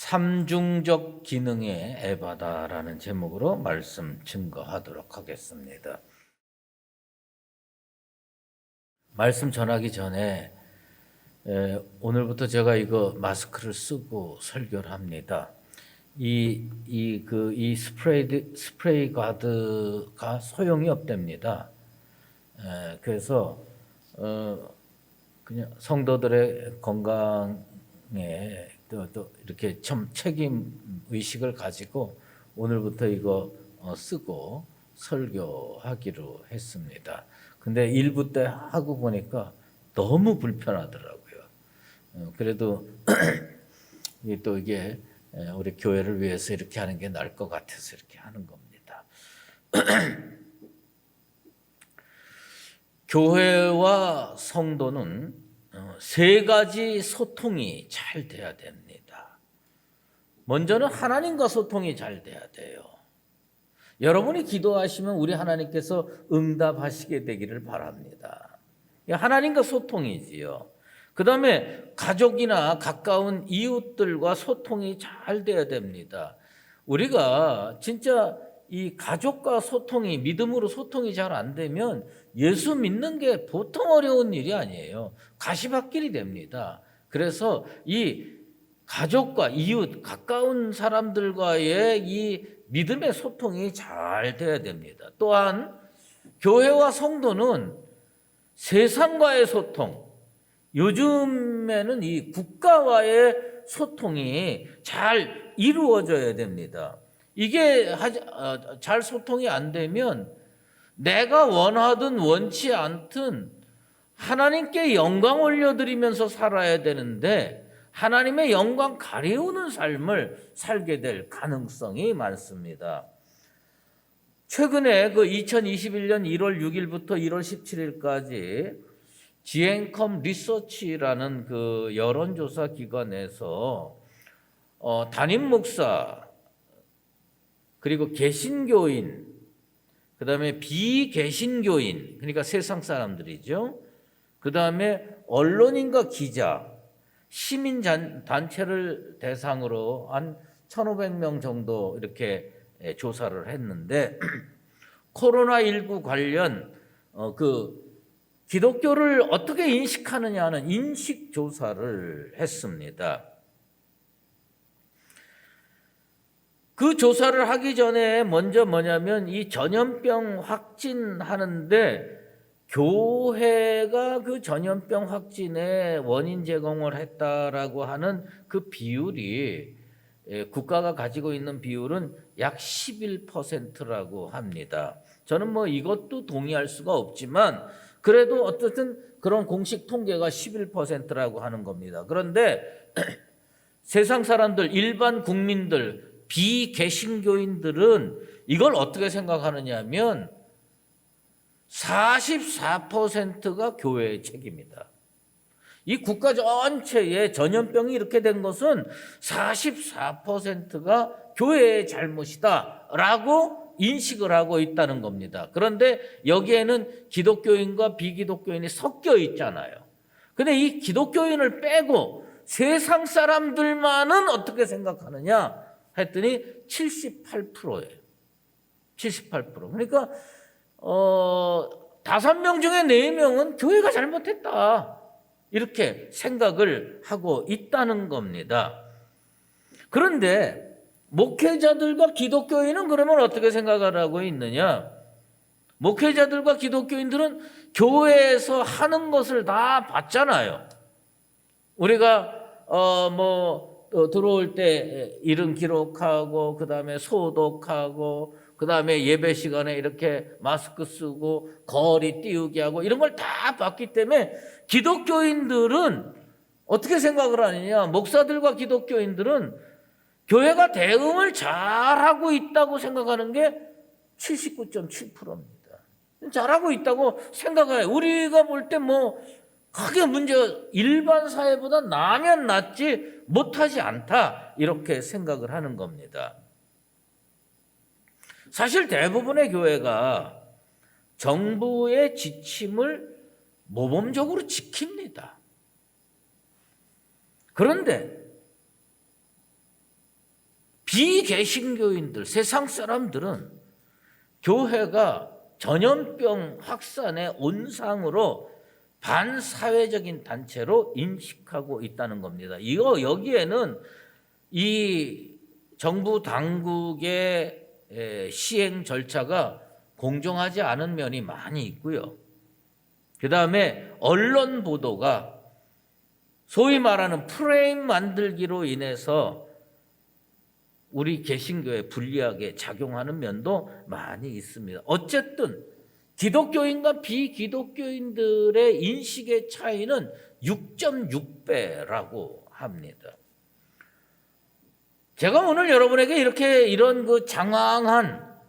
삼중적 기능의 에바다라는 제목으로 말씀 증거하도록 하겠습니다. 말씀 전하기 전에 오늘부터 제가 이거 마스크를 쓰고 설교를 합니다. 이 스프레이 가드가 소용이 없답니다. 그래서 그냥 성도들의 건강에 또 이렇게 좀 책임 의식을 가지고 오늘부터 이거 쓰고 설교하기로 했습니다. 근데 일부 때 하고 보니까 너무 불편하더라고요. 그래도 또 이게 우리 교회를 위해서 이렇게 하는 게 나을 것 같아서 이렇게 하는 겁니다. 교회와 성도는 세 가지 소통이 잘 돼야 됩니다. 먼저는 하나님과 소통이 잘 돼야 돼요. 여러분이 기도하시면 우리 하나님께서 응답하시게 되기를 바랍니다. 하나님과 소통이지요. 그 다음에 가족이나 가까운 이웃들과 소통이 잘 돼야 됩니다. 우리가 진짜 이 가족과 소통이, 믿음으로 소통이 잘 안 되면 예수 믿는 게 보통 어려운 일이 아니에요. 가시밭길이 됩니다. 그래서 이 가족과 이웃, 가까운 사람들과의 이 믿음의 소통이 잘 돼야 됩니다. 또한 교회와 성도는 세상과의 소통, 요즘에는 이 국가와의 소통이 잘 이루어져야 됩니다. 이게 잘 소통이 안 되면 내가 원하든 원치 않든 하나님께 영광 올려드리면서 살아야 되는데 하나님의 영광 가리우는 삶을 살게 될 가능성이 많습니다. 최근에 2021년 1월 6일부터 1월 17일까지 지앤컴 리서치라는 여론조사 기관에서 담임 목사 그리고 개신교인, 그 다음에 비개신교인, 그러니까 세상 사람들이죠. 그 다음에 언론인과 기자, 시민단체를 대상으로 한 1,500명 정도 이렇게 조사를 했는데 코로나19 관련 기독교를 어떻게 인식하느냐 하는 인식조사를 했습니다. 그 조사를 하기 전에 먼저 뭐냐면 이 전염병 확진하는데 교회가 그 전염병 확진의 원인 제공을 했다라고 하는 그 비율이 국가가 가지고 있는 비율은 약 11%라고 합니다. 저는 이것도 동의할 수가 없지만 그래도 어쨌든 그런 공식 통계가 11%라고 하는 겁니다. 그런데 세상 사람들, 일반 국민들, 비개신교인들은 이걸 어떻게 생각하느냐 하면 44%가 교회의 책임이다. 이 국가 전체에 전염병이 이렇게 된 것은 44%가 교회의 잘못이다 라고 인식을 하고 있다는 겁니다. 그런데 여기에는 기독교인과 비기독교인이 섞여 있잖아요. 근데 이 기독교인을 빼고 세상 사람들만은 어떻게 생각하느냐 했더니 78%예요. 78%. 그러니까 5명 중에 4명은 교회가 잘못했다. 이렇게 생각을 하고 있다는 겁니다. 그런데 목회자들과 기독교인은 그러면 어떻게 생각을 하고 있느냐? 목회자들과 기독교인들은 교회에서 하는 것을 다 봤잖아요. 우리가 들어올 때 이름 기록하고 그다음에 소독하고 그다음에 예배 시간에 이렇게 마스크 쓰고 거리 띄우게 하고 이런 걸 다 봤기 때문에 기독교인들은 어떻게 생각을 하느냐? 목사들과 기독교인들은 교회가 대응을 잘하고 있다고 생각하는 게 79.7%입니다. 잘하고 있다고 생각해요. 우리가 볼 때 크게 일반 사회보다 나면 낫지 못하지 않다 이렇게 생각을 하는 겁니다. 사실 대부분의 교회가 정부의 지침을 모범적으로 지킵니다. 그런데 비개신교인들, 세상 사람들은 교회가 전염병 확산의 온상으로 반사회적인 단체로 인식하고 있다는 겁니다. 여기에는 이 정부 당국의 시행 절차가 공정하지 않은 면이 많이 있고요. 그 다음에 언론 보도가 소위 말하는 프레임 만들기로 인해서 우리 개신교에 불리하게 작용하는 면도 많이 있습니다. 어쨌든 기독교인과 비기독교인들의 인식의 차이는 6.6배라고 합니다. 제가 오늘 여러분에게 이런 그 장황한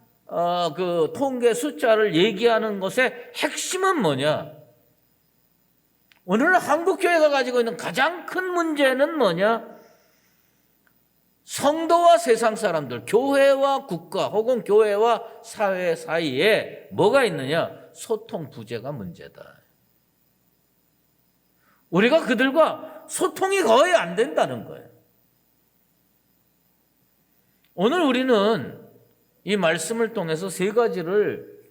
그 통계 숫자를 얘기하는 것의 핵심은 뭐냐? 오늘 한국교회가 가지고 있는 가장 큰 문제는 뭐냐? 성도와 세상 사람들, 교회와 국가 혹은 교회와 사회 사이에 뭐가 있느냐? 소통 부재가 문제다. 우리가 그들과 소통이 거의 안 된다는 거예요. 오늘 우리는 이 말씀을 통해서 세 가지를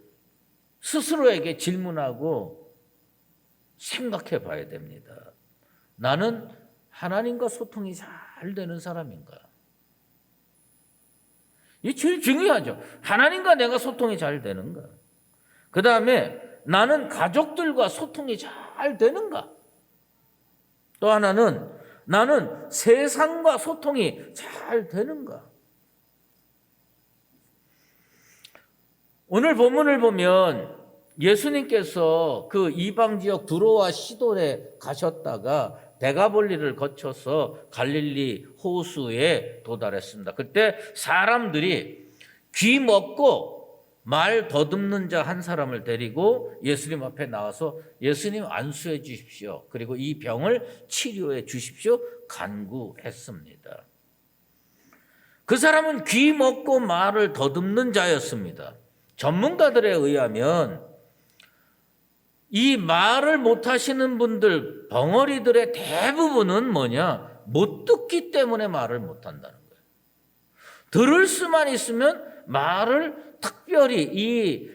스스로에게 질문하고 생각해 봐야 됩니다. 나는 하나님과 소통이 잘 되는 사람인가? 이게 제일 중요하죠. 하나님과 내가 소통이 잘 되는가? 그 다음에 나는 가족들과 소통이 잘 되는가? 또 하나는 나는 세상과 소통이 잘 되는가? 오늘 본문을 보면 예수님께서 그 이방 지역 두로와 시돈에 가셨다가 데가볼리를 거쳐서 갈릴리 호수에 도달했습니다. 그때 사람들이 귀 먹고 말 더듬는 자 한 사람을 데리고 예수님 앞에 나와서 예수님 안수해 주십시오. 그리고 이 병을 치료해 주십시오. 간구했습니다. 그 사람은 귀 먹고 말을 더듬는 자였습니다. 전문가들에 의하면 이 말을 못하시는 분들, 벙어리들의 대부분은 뭐냐? 못 듣기 때문에 말을 못한다는 거예요. 들을 수만 있으면 말을 특별히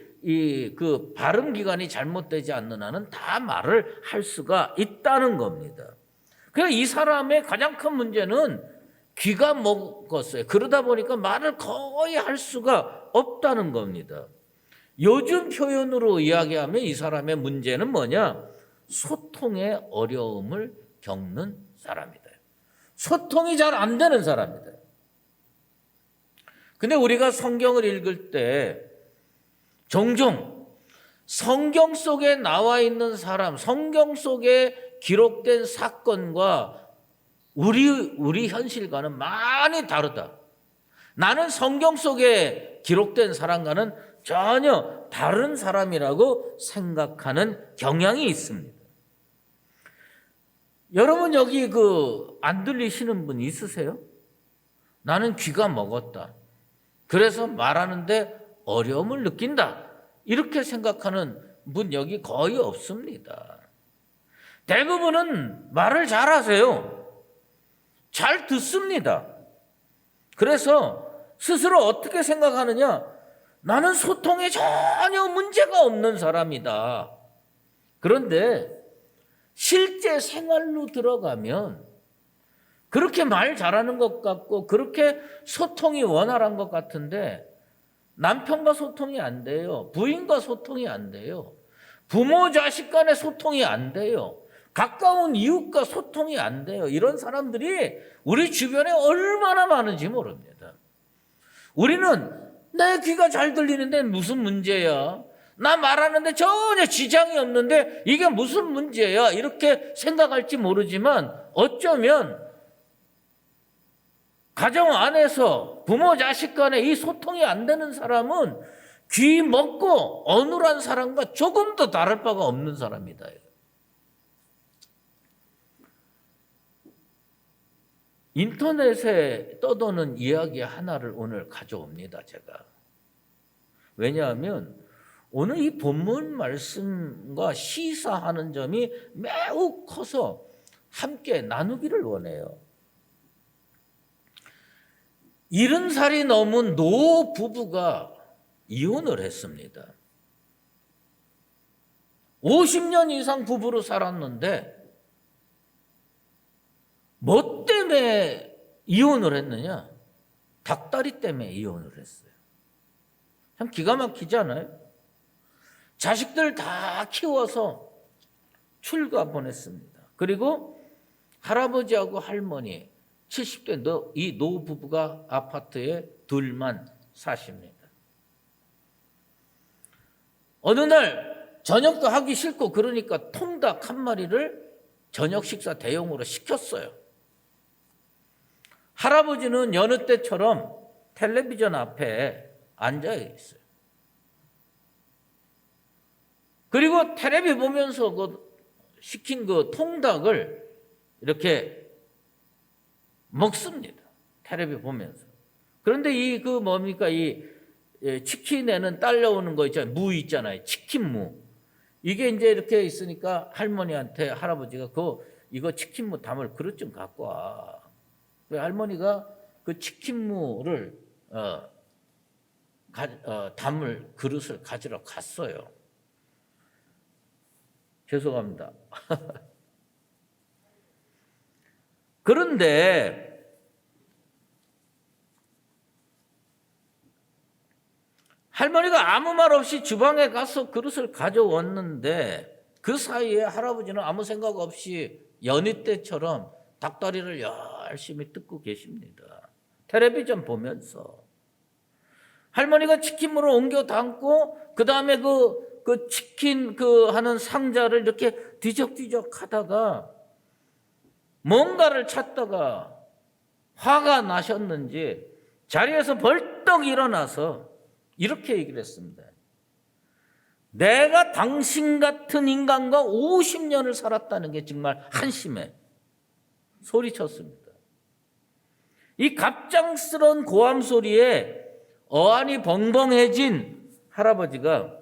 그 발음 기관이 잘못되지 않는 한은 다 말을 할 수가 있다는 겁니다. 그러니까 이 사람의 가장 큰 문제는 귀가 먹었어요. 그러다 보니까 말을 거의 할 수가 없다는 겁니다. 요즘 표현으로 이야기하면 이 사람의 문제는 뭐냐? 소통의 어려움을 겪는 사람이다. 소통이 잘 안 되는 사람이다. 근데 우리가 성경을 읽을 때 종종 성경 속에 나와 있는 사람, 성경 속에 기록된 사건과 우리 현실과는 많이 다르다. 나는 성경 속에 기록된 사람과는 전혀 다른 사람이라고 생각하는 경향이 있습니다. 여러분 여기 안 들리시는 분 있으세요? 나는 귀가 먹었다. 그래서 말하는데 어려움을 느낀다. 이렇게 생각하는 분 여기 거의 없습니다. 대부분은 말을 잘하세요. 잘 듣습니다. 그래서 스스로 어떻게 생각하느냐? 나는 소통에 전혀 문제가 없는 사람이다. 그런데 실제 생활로 들어가면 그렇게 말 잘하는 것 같고 그렇게 소통이 원활한 것 같은데 남편과 소통이 안 돼요. 부인과 소통이 안 돼요. 부모 자식 간의 소통이 안 돼요. 가까운 이웃과 소통이 안 돼요. 이런 사람들이 우리 주변에 얼마나 많은지 모릅니다. 우리는 내 귀가 잘 들리는데 무슨 문제야? 나 말하는데 전혀 지장이 없는데 이게 무슨 문제야? 이렇게 생각할지 모르지만 어쩌면 가정 안에서 부모 자식 간에 이 소통이 안 되는 사람은 귀 먹고 어눌한 사람과 조금 더 다를 바가 없는 사람이다. 인터넷에 떠도는 이야기 하나를 오늘 가져옵니다, 제가. 왜냐하면 오늘 이 본문 말씀과 시사하는 점이 매우 커서 함께 나누기를 원해요. 70살이 넘은 노 부부가 이혼을 했습니다. 50년 이상 부부로 살았는데 뭐 때문에 이혼을 했느냐? 닭다리 때문에 이혼을 했어요. 참 기가 막히잖아요. 자식들 다 키워서 출가 보냈습니다. 그리고 할아버지하고 할머니 70대 이 노부부가 아파트에 둘만 사십니다. 어느 날 저녁도 하기 싫고 그러니까 통닭 한 마리를 저녁 식사 대용으로 시켰어요. 할아버지는 여느 때처럼 텔레비전 앞에 앉아 있어요. 그리고 텔레비 보면서 시킨 통닭을 이렇게 먹습니다. 텔레비 보면서. 그런데 이 치킨에는 딸려오는 거 있잖아요. 무 있잖아요. 치킨무. 이게 이제 이렇게 있으니까 할머니한테 할아버지가 이거 치킨무 담을 그릇 좀 갖고 와. 할머니가 그 치킨무를 담을 그릇을 가지러 갔어요. 죄송합니다. 그런데 할머니가 아무 말 없이 주방에 가서 그릇을 가져왔는데 그 사이에 할아버지는 아무 생각 없이 연희 때처럼 닭다리를 열심히 뜯고 계십니다. 텔레비전 보면서. 할머니가 치킨무를 옮겨 담고 그 다음에 그 치킨 하는 상자를 이렇게 뒤적뒤적 하다가 뭔가를 찾다가 화가 나셨는지 자리에서 벌떡 일어나서 이렇게 얘기를 했습니다. 내가 당신 같은 인간과 50년을 살았다는 게 정말 한심해. 소리쳤습니다. 이 갑작스러운 고함 소리에 어안이 벙벙해진 할아버지가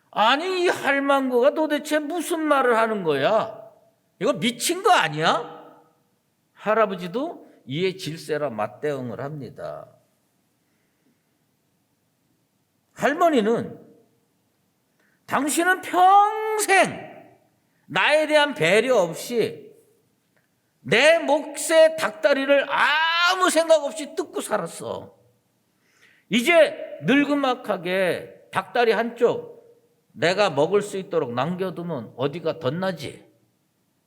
아니 이 할망구가 도대체 무슨 말을 하는 거야? 이거 미친 거 아니야? 할아버지도 이에 질세라 맞대응을 합니다. 할머니는 당신은 평생 나에 대한 배려 없이 내 몫의 닭다리를 아무 생각 없이 뜯고 살았어. 이제 늙음막하게 닭다리 한쪽 내가 먹을 수 있도록 남겨두면 어디가 덧나지?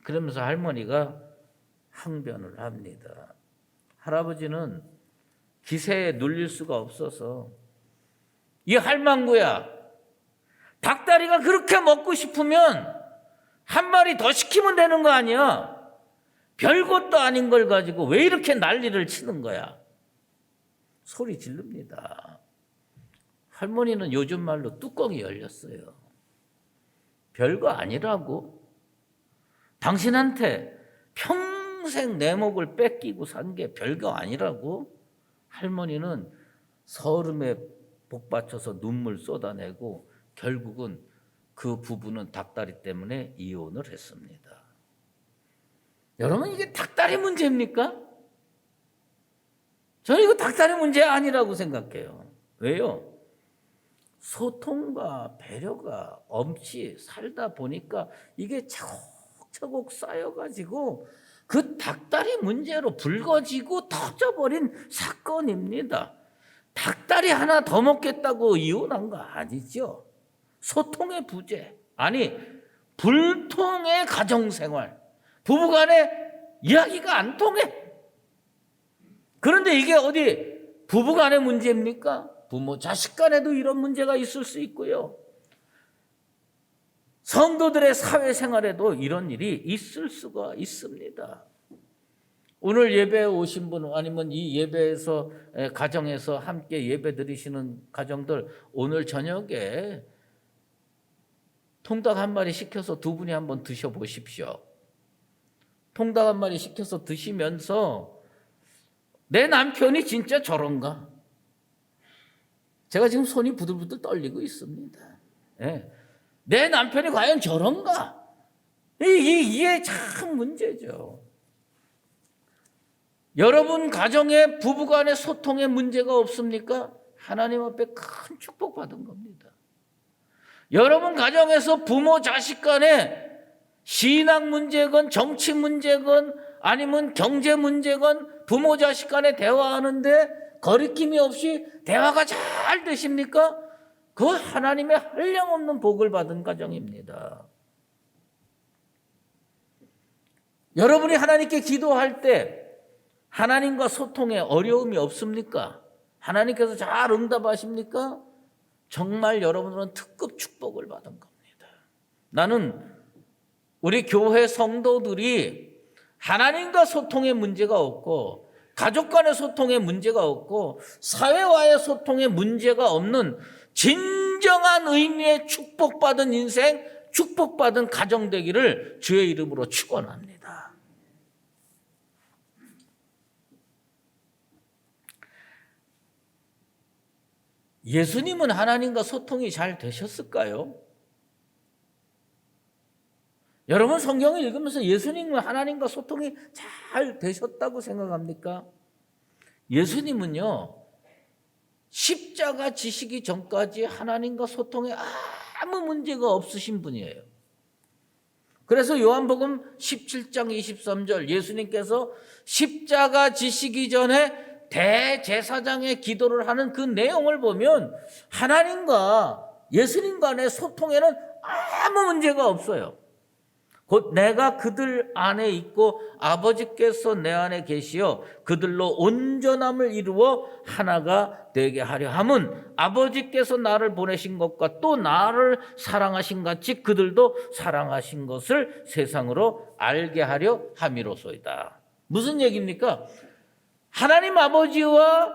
그러면서 할머니가 항변을 합니다. 할아버지는 기세에 눌릴 수가 없어서 이 할망구야, 닭다리가 그렇게 먹고 싶으면 한 마리 더 시키면 되는 거 아니야? 별것도 아닌 걸 가지고 왜 이렇게 난리를 치는 거야? 소리 지릅니다. 할머니는 요즘 말로 뚜껑이 열렸어요. 별거 아니라고? 당신한테 평생 내 목을 뺏기고 산 게 별거 아니라고? 할머니는 서름에 복받쳐서 눈물 쏟아내고 결국은 그 부부는 닭다리 때문에 이혼을 했습니다. 여러분 이게 닭다리 문제입니까? 저는 이거 닭다리 문제 아니라고 생각해요. 왜요? 소통과 배려가 없이 살다 보니까 이게 차곡차곡 쌓여가지고 그 닭다리 문제로 불거지고 터져버린 사건입니다. 닭다리 하나 더 먹겠다고 이혼한 거 아니죠. 소통의 부재, 아니 불통의 가정생활, 부부간에 이야기가 안 통해. 그런데 이게 어디 부부간의 문제입니까? 부모 자식 간에도 이런 문제가 있을 수 있고요. 성도들의 사회생활에도 이런 일이 있을 수가 있습니다. 오늘 예배에 오신 분 아니면 이 예배에서 가정에서 함께 예배 드리시는 가정들 오늘 저녁에 통닭 한 마리 시켜서 두 분이 한번 드셔보십시오. 통닭 한 마리 시켜서 드시면서 내 남편이 진짜 저런가? 제가 지금 손이 부들부들 떨리고 있습니다. 네. 내 남편이 과연 저런가? 이게 참 문제죠. 여러분 가정에 부부간의 소통에 문제가 없습니까? 하나님 앞에 큰 축복받은 겁니다. 여러분 가정에서 부모 자식 간에 신앙 문제건 정치 문제건 아니면 경제 문제건 부모 자식 간에 대화하는데 거리낌이 없이 대화가 잘 되십니까? 그 하나님의 한량없는 복을 받은 가정입니다. 여러분이 하나님께 기도할 때 하나님과 소통에 어려움이 없습니까? 하나님께서 잘 응답하십니까? 정말 여러분들은 특급 축복을 받은 겁니다. 나는 우리 교회 성도들이 하나님과 소통에 문제가 없고 가족 간의 소통에 문제가 없고 사회와의 소통에 문제가 없는 진정한 의미의 축복받은 인생, 축복받은 가정 되기를 주의 이름으로 축원합니다. 예수님은 하나님과 소통이 잘 되셨을까요? 여러분 성경을 읽으면서 예수님은 하나님과 소통이 잘 되셨다고 생각합니까? 예수님은요, 십자가 지시기 전까지 하나님과 소통에 아무 문제가 없으신 분이에요. 그래서 요한복음 17장 23절 예수님께서 십자가 지시기 전에 대제사장의 기도를 하는 그 내용을 보면 하나님과 예수님 간의 소통에는 아무 문제가 없어요. 곧 내가 그들 안에 있고 아버지께서 내 안에 계시어 그들로 온전함을 이루어 하나가 되게 하려 함은 아버지께서 나를 보내신 것과 또 나를 사랑하신 같이 그들도 사랑하신 것을 세상으로 알게 하려 함이로소이다. 무슨 얘기입니까? 하나님 아버지와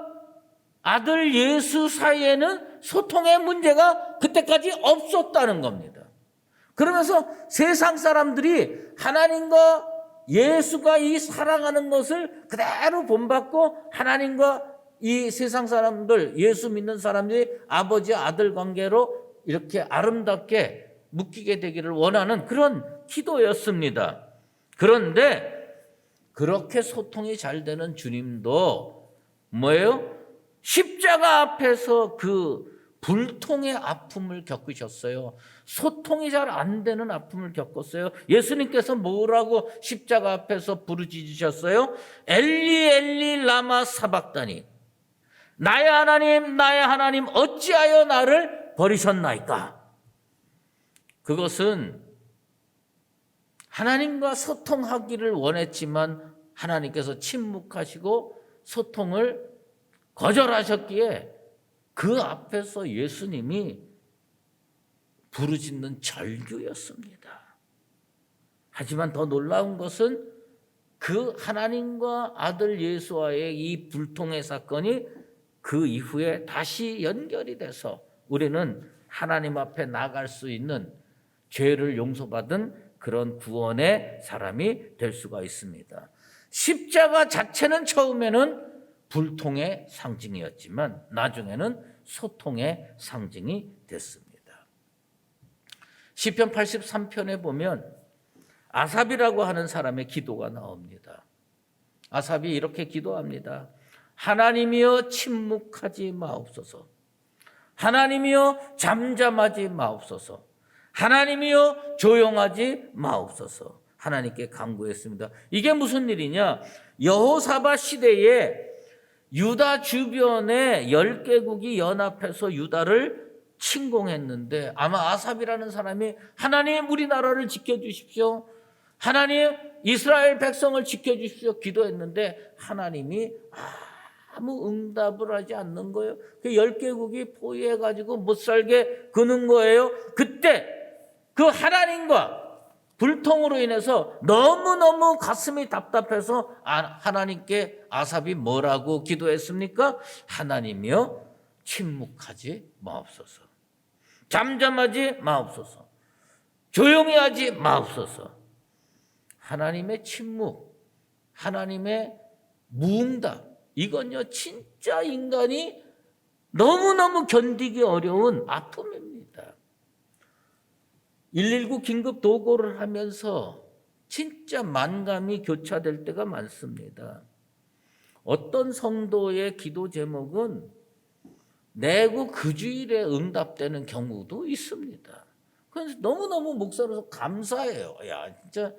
아들 예수 사이에는 소통의 문제가 그때까지 없었다는 겁니다. 그러면서 세상 사람들이 하나님과 예수가 이 사랑하는 것을 그대로 본받고 하나님과 이 세상 사람들, 예수 믿는 사람들이 아버지 아들 관계로 이렇게 아름답게 묶이게 되기를 원하는 그런 기도였습니다. 그런데 그렇게 소통이 잘 되는 주님도 뭐예요? 십자가 앞에서 그 불통의 아픔을 겪으셨어요. 소통이 잘 안 되는 아픔을 겪었어요. 예수님께서 뭐라고 십자가 앞에서 부르짖으셨어요? 엘리 엘리 라마 사박다니, 나의 하나님 어찌하여 나를 버리셨나이까? 그것은 하나님과 소통하기를 원했지만 하나님께서 침묵하시고 소통을 거절하셨기에 그 앞에서 예수님이 부르짖는 절규였습니다. 하지만 더 놀라운 것은 그 하나님과 아들 예수와의 이 불통의 사건이 그 이후에 다시 연결이 돼서 우리는 하나님 앞에 나갈 수 있는 죄를 용서받은 그런 구원의 사람이 될 수가 있습니다. 십자가 자체는 처음에는 불통의 상징이었지만 나중에는 소통의 상징이 됐습니다. 시편 83편에 보면 아삽이라고 하는 사람의 기도가 나옵니다. 아삽이 이렇게 기도합니다. 하나님이여 침묵하지 마옵소서. 하나님이여 잠잠하지 마옵소서. 하나님이여 조용하지 마옵소서. 하나님께 간구했습니다. 이게 무슨 일이냐? 여호사밧 시대에 유다 주변에 10개국이 연합해서 유다를 침공했는데 아마 아삽이라는 사람이 하나님 우리나라를 지켜주십시오. 하나님 이스라엘 백성을 지켜주십시오. 기도했는데 하나님이 아무 응답을 하지 않는 거예요. 그 10개국이 포위해가지고 못 살게 그는 거예요. 그때 그 하나님과 불통으로 인해서 너무너무 가슴이 답답해서 하나님께 아삽이 뭐라고 기도했습니까? 하나님이여 침묵하지 마옵소서. 잠잠하지 마옵소서. 조용히 하지 마옵소서. 하나님의 침묵, 하나님의 무응답, 이건요 진짜 인간이 너무너무 견디기 어려운 아픔입니다. 119 긴급 도고를 하면서 진짜 만감이 교차될 때가 많습니다. 어떤 성도의 기도 제목은 내고 그 주일에 응답되는 경우도 있습니다. 그래서 너무너무 목사로서 감사해요. 야, 진짜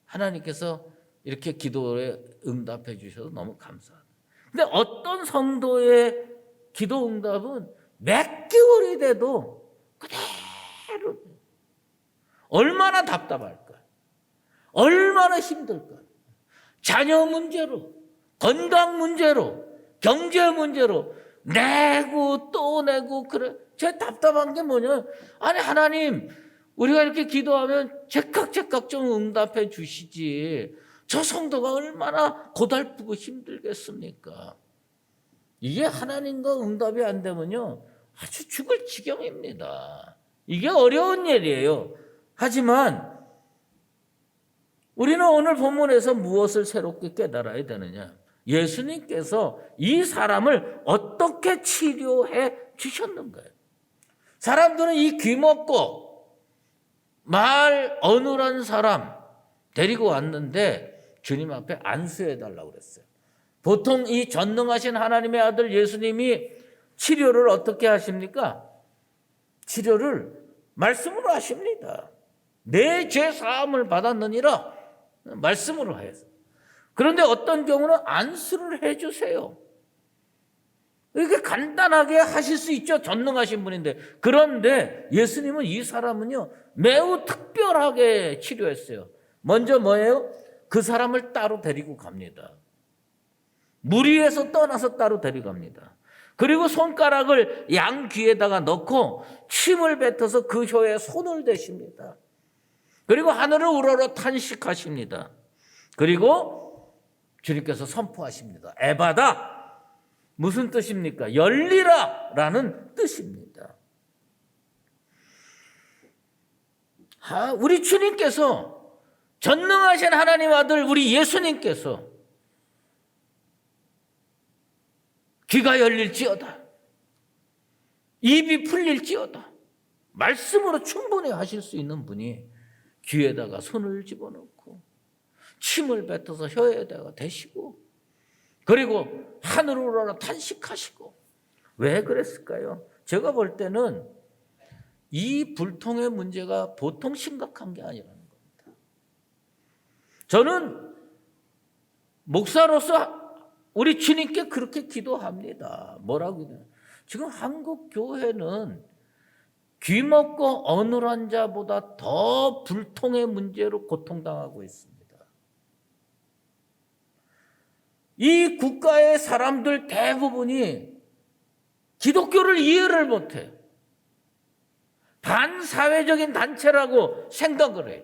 하나님께서 이렇게 기도에 응답해 주셔서 너무 감사하다. 근데 어떤 성도의 기도 응답은 몇 개월이 돼도 그대로 얼마나 답답할까? 얼마나 힘들까? 자녀 문제로, 건강 문제로, 경제 문제로 내고 또 내고 그래. 제 답답한 게 뭐냐? 아니 하나님 우리가 이렇게 기도하면 제깍제깍 좀 응답해 주시지. 저 성도가 얼마나 고달프고 힘들겠습니까? 이게 하나님과 응답이 안 되면요 아주 죽을 지경입니다. 이게 어려운 일이에요. 하지만 우리는 오늘 본문에서 무엇을 새롭게 깨달아야 되느냐? 예수님께서 이 사람을 어떻게 치료해 주셨는가요? 사람들은 이 귀먹고 말 어눌한 사람 데리고 왔는데 주님 앞에 안수해달라고 그랬어요. 보통 이 전능하신 하나님의 아들 예수님이 치료를 어떻게 하십니까? 치료를 말씀으로 하십니다. 내 죄 사함을 받았느니라 말씀으로 하여서. 그런데 어떤 경우는 안수를 해주세요. 이렇게 간단하게 하실 수 있죠. 전능하신 분인데. 그런데 예수님은 이 사람은요 매우 특별하게 치료했어요. 먼저 뭐예요? 그 사람을 따로 데리고 갑니다. 무리에서 떠나서 따로 데려갑니다. 그리고 손가락을 양 귀에다가 넣고 침을 뱉어서 그 혀에 손을 대십니다. 그리고 하늘을 우러러 탄식하십니다. 그리고 주님께서 선포하십니다. 에바다. 무슨 뜻입니까? 열리라 라는 뜻입니다. 우리 주님께서 전능하신 하나님 아들 우리 예수님께서 귀가 열릴지어다. 입이 풀릴지어다. 말씀으로 충분히 하실 수 있는 분이 귀에다가 손을 집어넣고 침을 뱉어서 혀에다가 대시고 그리고 하늘을 우러러 탄식하시고 왜 그랬을까요? 제가 볼 때는 이 불통의 문제가 보통 심각한 게 아니라는 겁니다. 저는 목사로서 우리 주님께 그렇게 기도합니다. 뭐라고 해요? 지금 한국 교회는 귀먹고 어눌한 자보다 더 불통의 문제로 고통당하고 있습니다. 이 국가의 사람들 대부분이 기독교를 이해를 못해요. 반사회적인 단체라고 생각을 해요.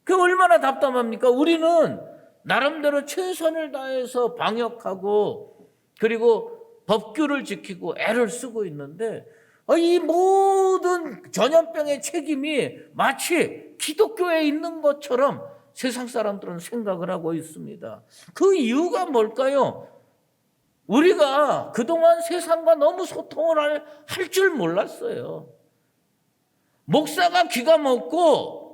그게 얼마나 답답합니까? 우리는 나름대로 최선을 다해서 방역하고 그리고 법규를 지키고 애를 쓰고 있는데 이 모든 전염병의 책임이 마치 기독교에 있는 것처럼 세상 사람들은 생각을 하고 있습니다. 그 이유가 뭘까요? 우리가 그동안 세상과 너무 소통을 할 줄 몰랐어요. 목사가 귀가 먹고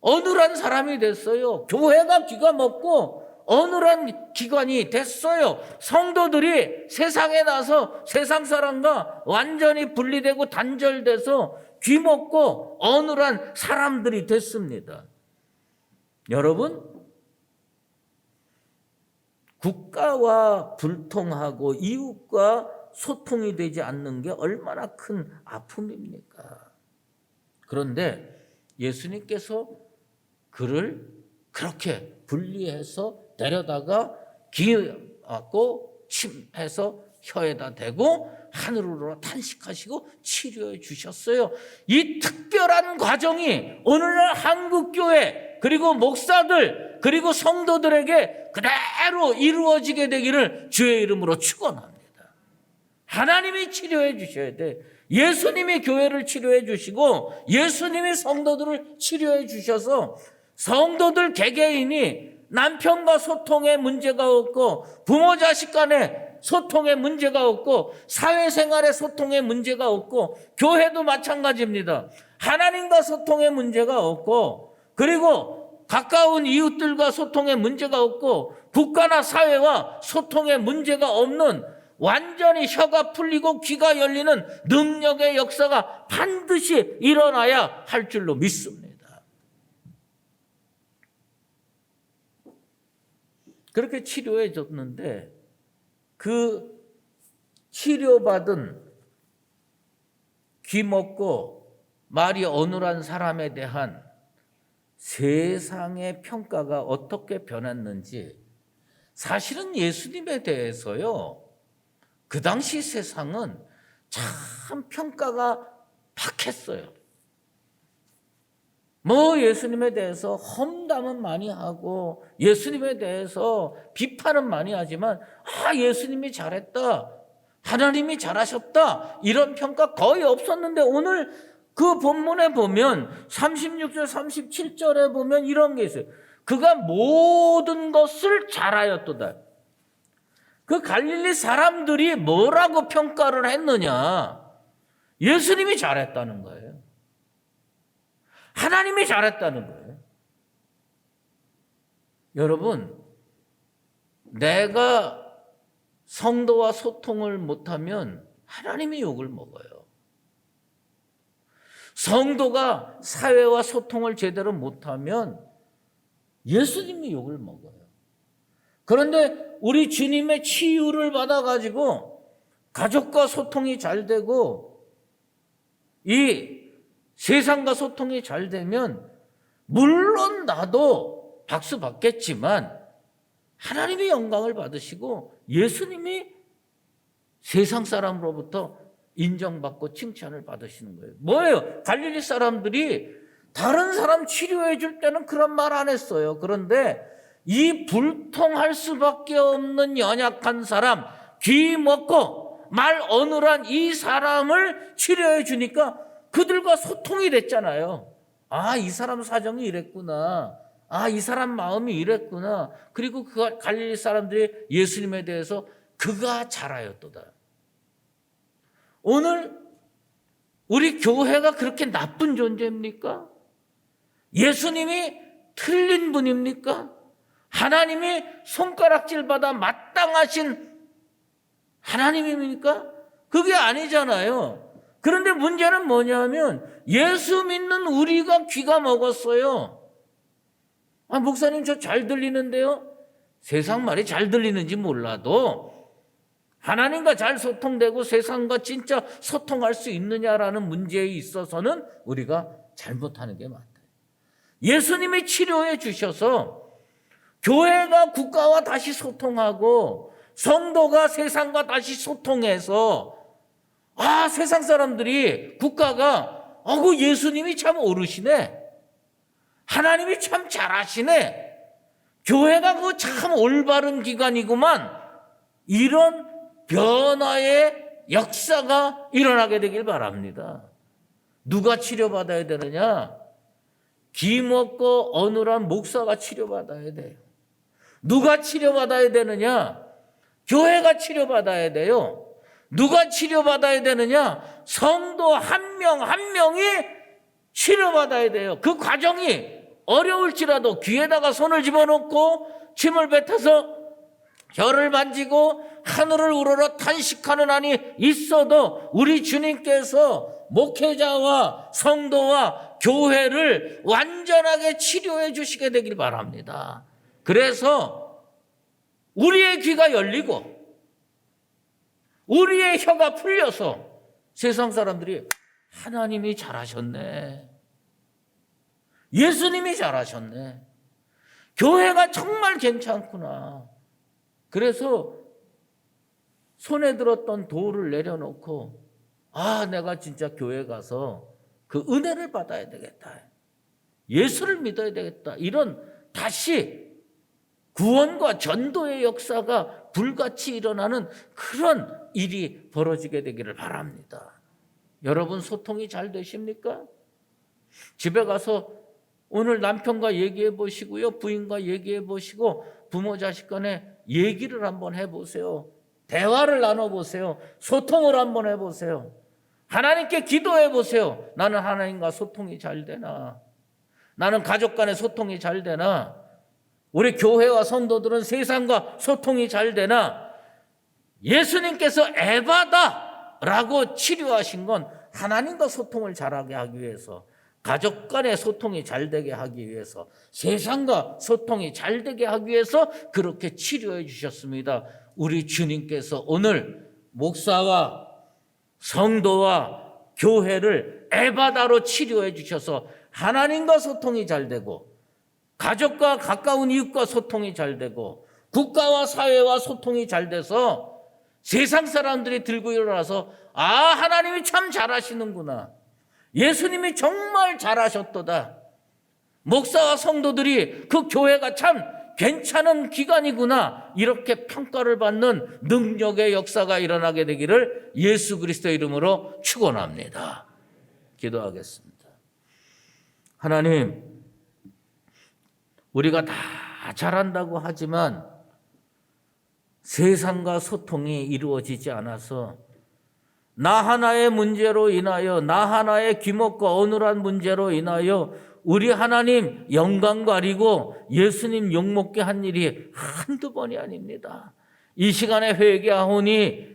어눌한 사람이 됐어요. 교회가 귀가 먹고 어눌한 기관이 됐어요. 성도들이 세상에 나서 세상 사람과 완전히 분리되고 단절돼서 귀 먹고 어눌한 사람들이 됐습니다. 여러분, 국가와 불통하고 이웃과 소통이 되지 않는 게 얼마나 큰 아픔입니까? 그런데 예수님께서 그를 그렇게 분리해서 데려다가 귀하고 침해서 혀에다 대고 하늘으로 탄식하시고 치료해 주셨어요. 이 특별한 과정이 오늘날 한국교회 그리고 목사들 그리고 성도들에게 그대로 이루어지게 되기를 주의 이름으로 축원합니다. 하나님이 치료해 주셔야 돼. 예수님이 교회를 치료해 주시고 예수님이 성도들을 치료해 주셔서 성도들 개개인이 남편과 소통에 문제가 없고 부모 자식 간에 소통에 문제가 없고 사회생활에 소통에 문제가 없고 교회도 마찬가지입니다. 하나님과 소통에 문제가 없고 그리고 가까운 이웃들과 소통에 문제가 없고 국가나 사회와 소통에 문제가 없는 완전히 혀가 풀리고 귀가 열리는 능력의 역사가 반드시 일어나야 할 줄로 믿습니다. 그렇게 치료해 줬는데 그 치료받은 귀먹고 말이 어눌한 사람에 대한 세상의 평가가 어떻게 변했는지, 사실은 예수님에 대해서요, 그 당시 세상은 참 평가가 박했어요. 뭐 예수님에 대해서 험담은 많이 하고 예수님에 대해서 비판은 많이 하지만 예수님이 잘했다, 하나님이 잘하셨다, 이런 평가 거의 없었는데 오늘 그 본문에 보면 36절 37절에 보면 이런 게 있어요. 그가 모든 것을 잘하였도다. 그 갈릴리 사람들이 뭐라고 평가를 했느냐? 예수님이 잘했다는 거예요. 하나님이 잘했다는 거예요. 여러분, 내가 성도와 소통을 못하면 하나님이 욕을 먹어요. 성도가 사회와 소통을 제대로 못하면 예수님이 욕을 먹어요. 그런데 우리 주님의 치유를 받아가지고 가족과 소통이 잘 되고 이 세상과 소통이 잘 되면 물론 나도 박수 받겠지만 하나님이 영광을 받으시고 예수님이 세상 사람으로부터 인정받고 칭찬을 받으시는 거예요. 뭐예요? 갈릴리 사람들이 다른 사람 치료해 줄 때는 그런 말 안 했어요. 그런데 이 불통할 수밖에 없는 연약한 사람, 귀 먹고 말 어눌한 이 사람을 치료해 주니까 그들과 소통이 됐잖아요. 이 사람 사정이 이랬구나. 이 사람 마음이 이랬구나. 그리고 그 갈릴리 사람들이 예수님에 대해서 그가 잘하였도다. 오늘 우리 교회가 그렇게 나쁜 존재입니까? 예수님이 틀린 분입니까? 하나님이 손가락질받아 마땅하신 하나님입니까? 그게 아니잖아요. 그런데 문제는 뭐냐면 예수 믿는 우리가 귀가 먹었어요. 목사님 저 잘 들리는데요? 세상 말이 잘 들리는지 몰라도 하나님과 잘 소통되고 세상과 진짜 소통할 수 있느냐라는 문제에 있어서는 우리가 잘못하는 게 맞다. 예수님이 치료해 주셔서 교회가 국가와 다시 소통하고 성도가 세상과 다시 소통해서 세상 사람들이 국가가 그 예수님이 참 옳으시네, 하나님이 참 잘하시네, 교회가 그 참 올바른 기관이구만, 이런 변화의 역사가 일어나게 되길 바랍니다. 누가 치료받아야 되느냐? 기먹고 어눌한 목사가 치료받아야 돼요. 누가 치료받아야 되느냐? 교회가 치료받아야 돼요. 누가 치료받아야 되느냐? 성도 한 명 한 명이 치료받아야 돼요. 그 과정이 어려울지라도 귀에다가 손을 집어넣고 침을 뱉어서 혀를 만지고 하늘을 우러러 탄식하는 한이 있어도 우리 주님께서 목회자와 성도와 교회를 완전하게 치료해 주시게 되길 바랍니다. 그래서 우리의 귀가 열리고 우리의 혀가 풀려서 세상 사람들이 하나님이 잘하셨네, 예수님이 잘하셨네, 교회가 정말 괜찮구나. 그래서 손에 들었던 돌을 내려놓고 내가 진짜 교회 가서 그 은혜를 받아야 되겠다, 예수를 믿어야 되겠다, 이런 다시 구원과 전도의 역사가 불같이 일어나는 그런 일이 벌어지게 되기를 바랍니다. 여러분 소통이 잘 되십니까? 집에 가서 오늘 남편과 얘기해 보시고요, 부인과 얘기해 보시고 부모 자식 간에 얘기를 한번 해보세요. 대화를 나눠보세요. 소통을 한번 해보세요. 하나님께 기도해 보세요. 나는 하나님과 소통이 잘 되나? 나는 가족 간의 소통이 잘 되나? 우리 교회와 성도들은 세상과 소통이 잘 되나 예수님께서 에바다라고 치료하신 건 하나님과 소통을 잘하게 하기 위해서, 가족 간의 소통이 잘 되게 하기 위해서, 세상과 소통이 잘 되게 하기 위해서 그렇게 치료해 주셨습니다. 우리 주님께서 오늘 목사와 성도와 교회를 에바다로 치료해 주셔서 하나님과 소통이 잘 되고, 가족과 가까운 이웃과 소통이 잘 되고, 국가와 사회와 소통이 잘 돼서 세상 사람들이 들고 일어나서 아, 하나님이 참 잘하시는구나, 예수님이 정말 잘하셨도다, 목사와 성도들이 그 교회가 참 괜찮은 기관이구나, 이렇게 평가를 받는 능력의 역사가 일어나게 되기를 예수 그리스도의 이름으로 축원합니다. 기도하겠습니다. 하나님, 우리가 다 잘한다고 하지만 세상과 소통이 이루어지지 않아서 나 하나의 문제로 인하여, 나 하나의 귀먹고 어눌한 문제로 인하여 우리 하나님 영광 가리고 예수님 욕먹게 한 일이 한두 번이 아닙니다. 이 시간에 회개하오니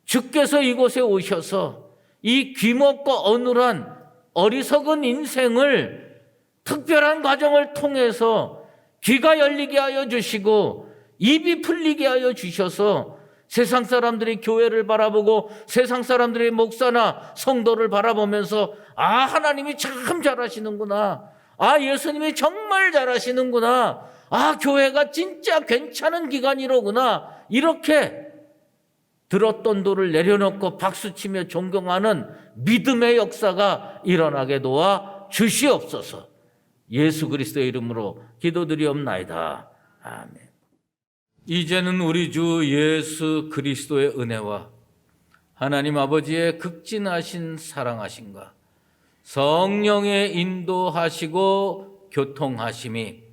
주께서 이곳에 오셔서 이 귀먹고 어눌한 어리석은 인생을 특별한 과정을 통해서 귀가 열리게 하여 주시고 입이 풀리게 하여 주셔서 세상 사람들이 교회를 바라보고 세상 사람들이 목사나 성도를 바라보면서 아, 하나님이 참 잘하시는구나, 아, 예수님이 정말 잘하시는구나, 아, 교회가 진짜 괜찮은 기관이로구나, 이렇게 들었던 돌을 내려놓고 박수치며 존경하는 믿음의 역사가 일어나게 도와 주시옵소서. 예수 그리스도의 이름으로 기도드리옵나이다. 아멘. 이제는 우리 주 예수 그리스도의 은혜와 하나님 아버지의 극진하신 사랑하심과 성령의 인도하시고 교통하심이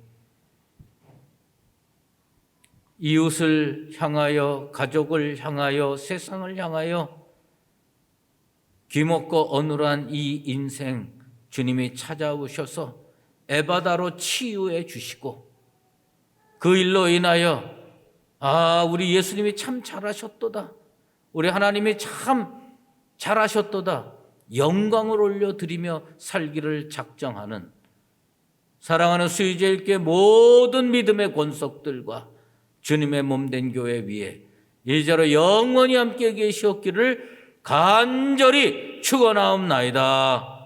이웃을 향하여, 가족을 향하여, 세상을 향하여 귀먹고 어눌한 이 인생 주님이 찾아오셔서 에바다로 치유해 주시고, 그 일로 인하여 아, 우리 예수님이 참 잘하셨도다, 우리 하나님이 참 잘하셨도다, 영광을 올려드리며 살기를 작정하는 사랑하는 수의제일교회 모든 믿음의 권속들과 주님의 몸된 교회 위에 이제로 영원히 함께 계시옵기를 간절히 축원하옵나이다.